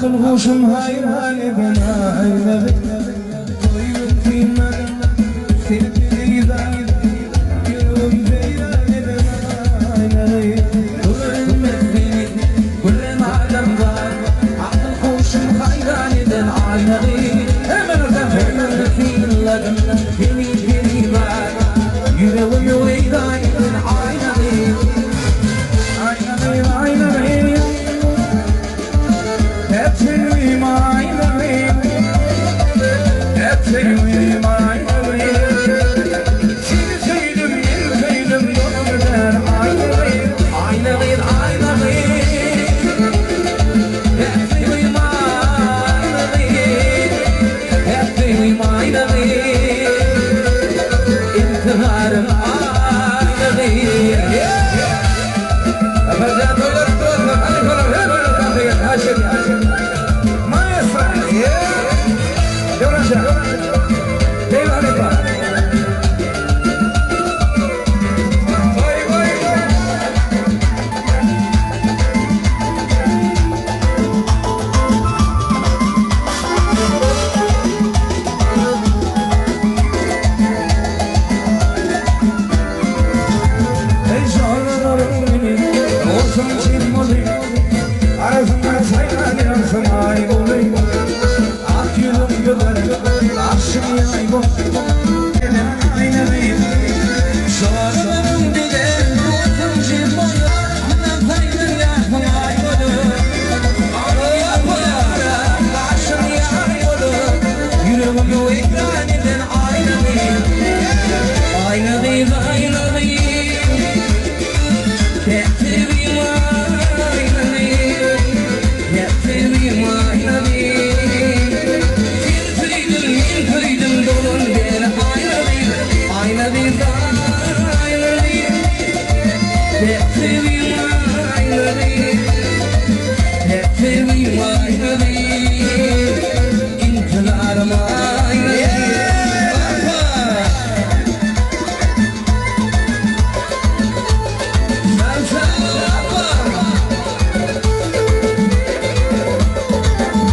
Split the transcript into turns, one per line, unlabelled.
الغوشم هاي هاي بنا عينبي طيب في مدى سيدي ذا يوم بينا بنا عينبي كل المدينة كل ما دمضان عقل الغوشم هاي هاي بنا عينبي امنا دمضان في لدن فيني فيني بعد يروي ويداي بنا عينبي عينبي عينبي Hepsini maynalayım, hepsini maynalayım. Seni sevdim, yeni sevdim, yolum der aynalayım, aynalayım, aynalayım. Hepsini maynalayım, hepsini maynalayım. İntiharım aynalayım. Efendim, hadi bakalım, hadi bakalım, Haşim, Haşim.
Yeah.